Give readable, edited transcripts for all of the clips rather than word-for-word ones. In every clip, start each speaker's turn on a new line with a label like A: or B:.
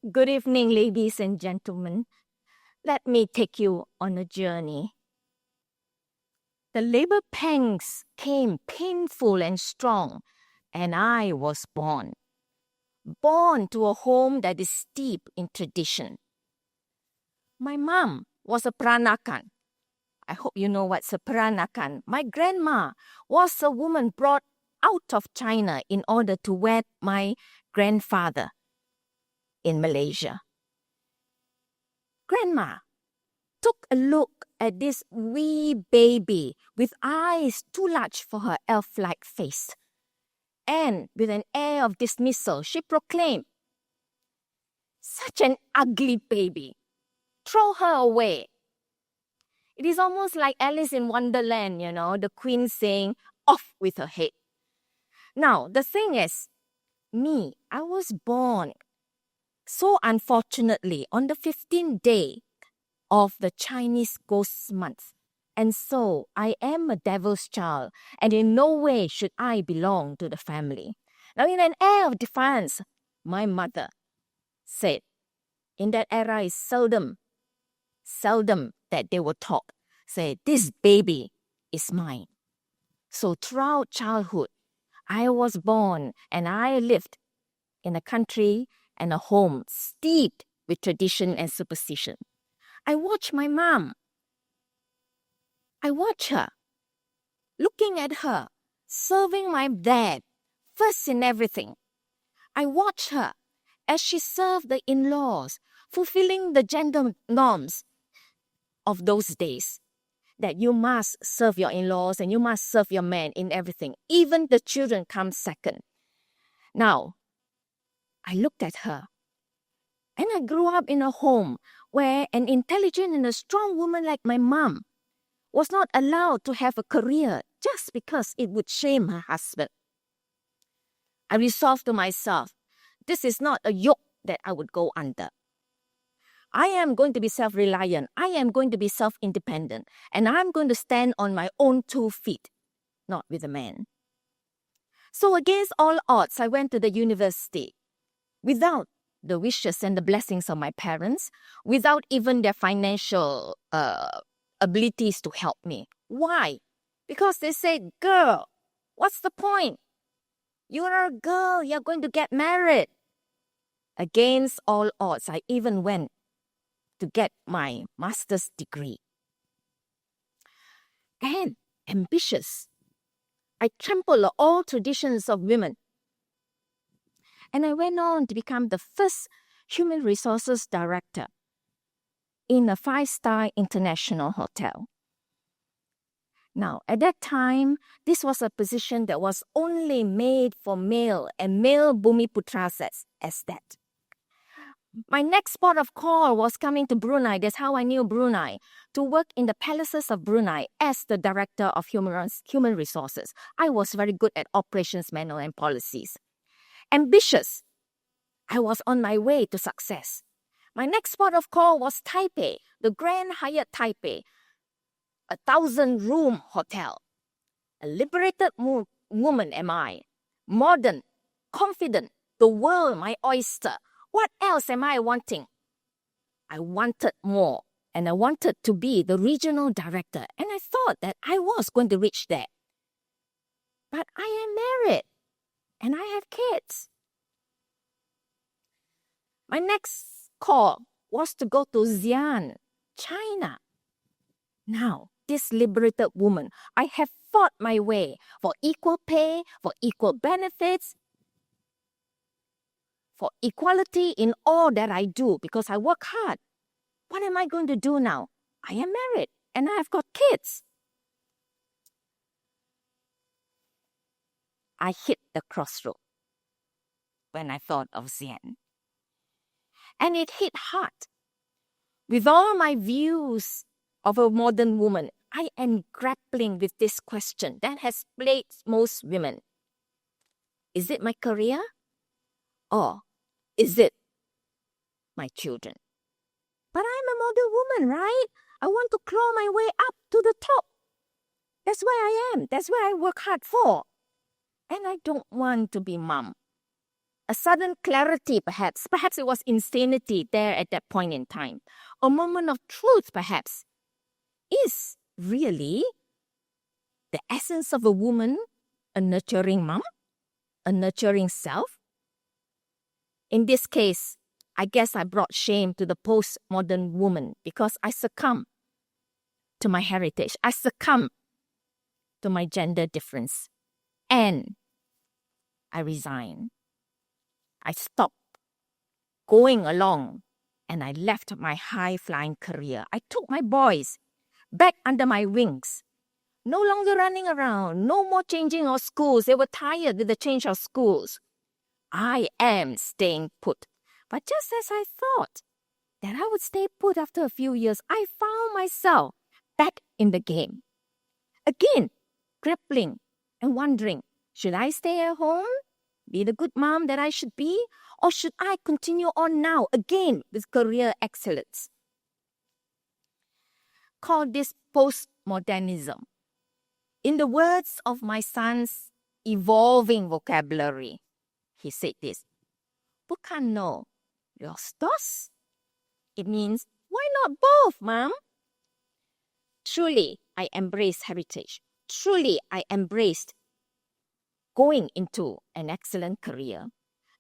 A: Good evening, ladies and gentlemen. Let me take you on a journey. The labor pangs came painful and strong, and I was born. Born to a home that is steep in tradition. My mom was a peranakan. I hope you know what's a peranakan. My grandma was a woman brought out of China in order to wed my grandfather in Malaysia. Grandma took a look at this wee baby with eyes too large for her elf-like face. And with an air of dismissal, she proclaimed, "Such an ugly baby. Throw her away." It is almost like Alice in Wonderland, the queen saying, "Off with her head." Now, the thing is, I was born so unfortunately on the 15th day of the Chinese ghost month. And so I am a devil's child, and in no way should I belong to the family. Now, in an air of defiance, my mother said, in that era is seldom that they would talk, say, "This baby is mine." So throughout childhood, I was born and I lived in a country and a home steeped with tradition and superstition. I watched my mom. I watched her, looking at her, serving my dad, first in everything. I watched her as she served the in-laws, fulfilling the gender norms of those days, that you must serve your in-laws and you must serve your man in everything. Even the children come second. Now, I looked at her, and I grew up in a home where an intelligent and a strong woman like my mom was not allowed to have a career just because it would shame her husband. I resolved to myself, this is not a yoke that I would go under. I am going to be self-reliant. I am going to be self-independent. And I'm going to stand on my own 2 feet, not with a man. So against all odds, I went to the university without the wishes and the blessings of my parents, without even their financial abilities to help me. Why? Because they said, "Girl, what's the point? You're a girl, you're going to get married." Against all odds, I even went to get my master's degree. And ambitious, I trampled on all traditions of women. And I went on to become the first human resources director in a 5-star international hotel. Now, at that time, this was a position that was only made for male, and male Bumiputras as that. My next port of call was coming to Brunei. That's how I knew Brunei, to work in the palaces of Brunei as the director of human resources. I was very good at operations manual and policies. Ambitious, I was on my way to success. My next port of call was Taipei, the Grand Hyatt Taipei, a 1,000-room hotel. A liberated woman am I, modern, confident, the world my oyster. What else am I wanting? I wanted more, and I wanted to be the regional director, and I thought that I was going to reach there. But I am married, and I have kids. My next call was to go to Xi'an, China. Now, this liberated woman, I have fought my way for equal pay, for equal benefits, for equality in all that I do because I work hard. What am I going to do now? I am married and I have got kids. I hit the crossroad when I thought of Xi'an. And it hit hard. With all my views of a modern woman, I am grappling with this question that has plagued most women. Is it my career? Or is it my children? But I'm a modern woman, right? I want to claw my way up to the top. That's where I am. That's where I work hard for. And I don't want to be mom. a sudden clarity perhaps. Perhaps it was insanity there at that point in time. A moment of truth perhaps. Is really the essence of a woman a nurturing mom? A nurturing self? In this case, I guess I brought shame to the postmodern woman because I succumb to my heritage. I succumb to my gender difference. And I resign. I stopped going along and I left my high-flying career. I took my boys back under my wings. No longer running around, no more changing of schools. They were tired with the change of schools. I am staying put. But just as I thought that I would stay put after a few years, I found myself back in the game. Again, grappling and wondering, should I stay at home, be the good mom that I should be, or should I continue on now, again, with career excellence? Call this postmodernism. In the words of my son's evolving vocabulary, he said this, "Bukan no, los dos." It means, why not both, Mom? Truly, I embraced heritage. Truly, I embraced going into an excellent career.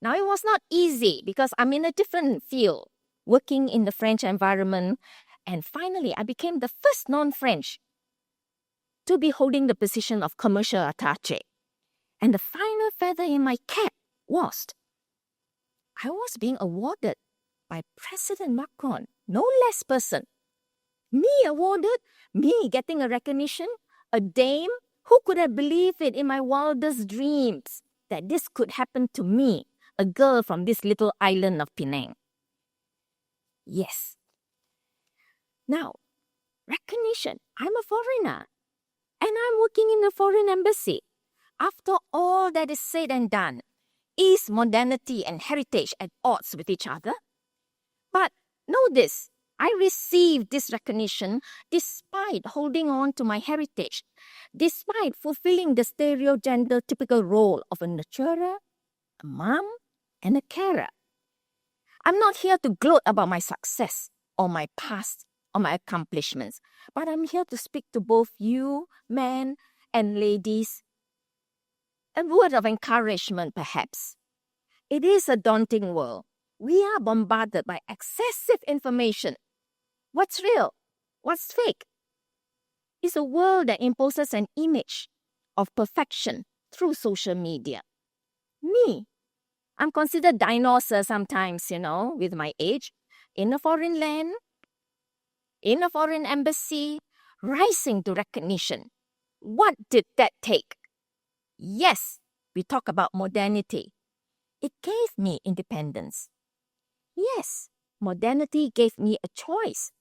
A: Now, it was not easy because I'm in a different field, working in the French environment, and finally, I became the first non-French to be holding the position of commercial attaché. And the final feather in my cap was I was being awarded by President Macron, no less person. Me awarded, me getting a recognition, a dame. Who could have believed it in my wildest dreams that this could happen to me, a girl from this little island of Penang? Yes. Now, recognition. I'm a foreigner. And I'm working in a foreign embassy. After all that is said and done, is modernity and heritage at odds with each other? But know this, I received this recognition despite holding on to my heritage, despite fulfilling the stereogender typical role of a nurturer, a mom, and a carer. I'm not here to gloat about my success or my past or my accomplishments, but I'm here to speak to both you, men and ladies, a word of encouragement perhaps. It is a daunting world. We are bombarded by excessive information. What's real? What's fake? It's a world that imposes an image of perfection through social media. Me, I'm considered dinosaur sometimes, with my age, in a foreign land, in a foreign embassy, rising to recognition. What did that take? Yes, we talk about modernity. It gave me independence. Yes, modernity gave me a choice.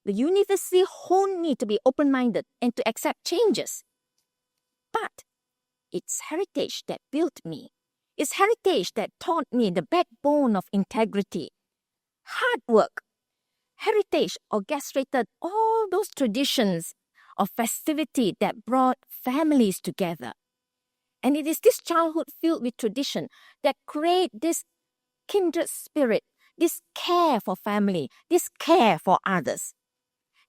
A: The university honed me to be open-minded and to accept changes. But it's heritage that built me. It's heritage that taught me the backbone of integrity, hard work. Heritage orchestrated all those traditions of festivity that brought families together. And it is this childhood filled with tradition that create this kindred spirit, this care for family, this care for others.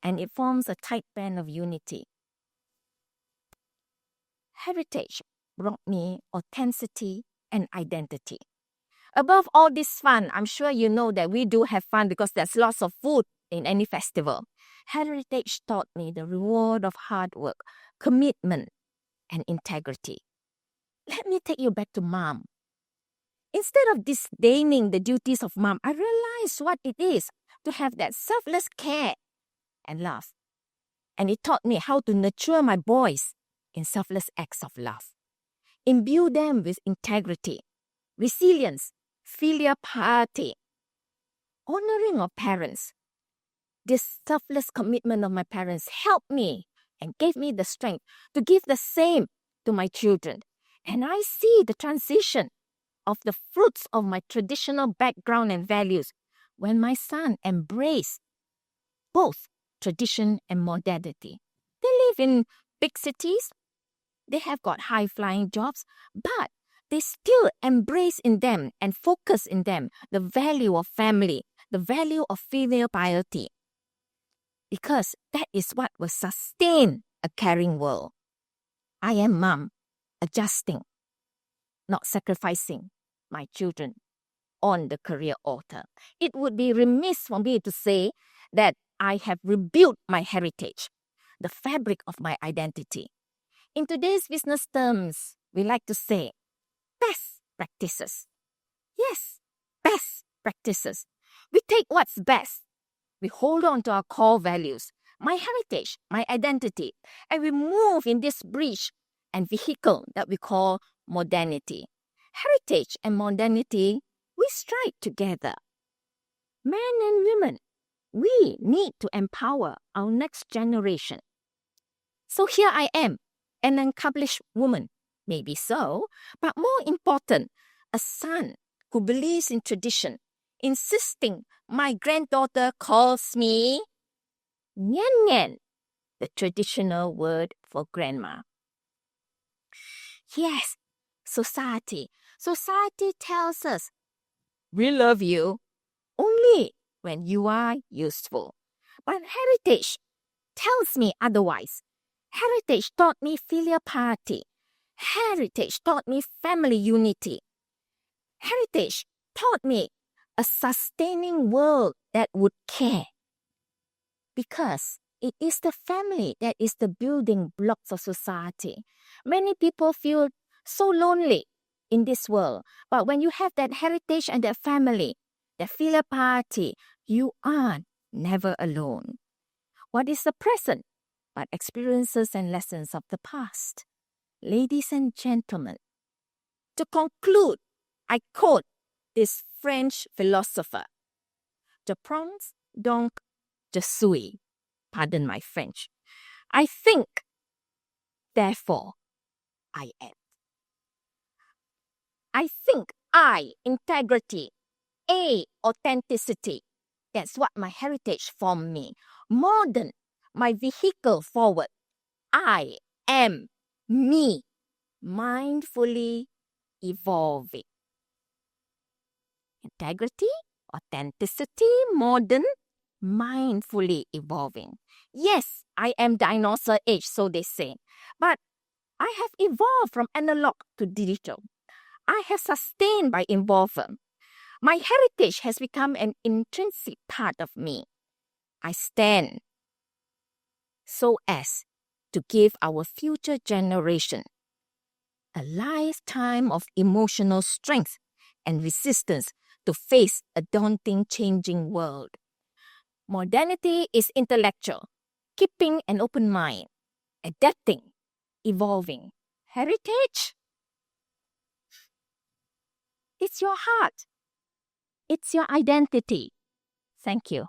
A: And it forms a tight band of unity. Heritage brought me authenticity and identity. Above all this fun, I'm sure you know that we do have fun because there's lots of food in any festival. Heritage taught me the reward of hard work, commitment, and integrity. Let me take you back to mom. Instead of disdaining the duties of mom, I realized what it is to have that selfless care and love. And it taught me how to nurture my boys in selfless acts of love. Imbue them with integrity, resilience, filial piety, honoring of parents. This selfless commitment of my parents helped me and gave me the strength to give the same to my children. And I see the transition of the fruits of my traditional background and values when my son embraced both tradition and modernity. They live in big cities. They have got high-flying jobs, but they still embrace in them and focus in them the value of family, the value of filial piety. Because that is what will sustain a caring world. I am mom, adjusting, not sacrificing my children on the career altar. It would be remiss for me to say that I have rebuilt my heritage, the fabric of my identity. In today's business terms, we like to say best practices. Yes, best practices. We take what's best. We hold on to our core values, my heritage, my identity, and we move in this bridge and vehicle that we call modernity. Heritage and modernity, we stride together. Men and women, we need to empower our next generation. So here I am, an accomplished woman, maybe so, but more important, a son who believes in tradition, insisting my granddaughter calls me Nyan Nyan, the traditional word for grandma. Yes, society tells us, we love you only when you are useful. But heritage tells me otherwise. Heritage taught me filial piety. Heritage taught me family unity. Heritage taught me a sustaining world that would care. Because it is the family that is the building blocks of society. Many people feel so lonely in this world. But when you have that heritage and that family, that filial piety, you are never alone. What is the present but experiences and lessons of the past? Ladies and gentlemen, to conclude, I quote this French philosopher, Je pense donc je suis. Pardon my French. I think, therefore, I am. I think, I, integrity, A, authenticity. That's what my heritage formed me. Modern, my vehicle forward. I am me, mindfully evolving. Integrity, authenticity, modern, mindfully evolving. Yes, I am dinosaur age, so they say. But I have evolved from analog to digital. I have sustained by involvement. My heritage has become an intrinsic part of me. I stand so as to give our future generation a lifetime of emotional strength and resistance to face a daunting changing world. Modernity is intellectual, keeping an open mind, adapting, evolving. Heritage? It's your heart. It's your identity. Thank you.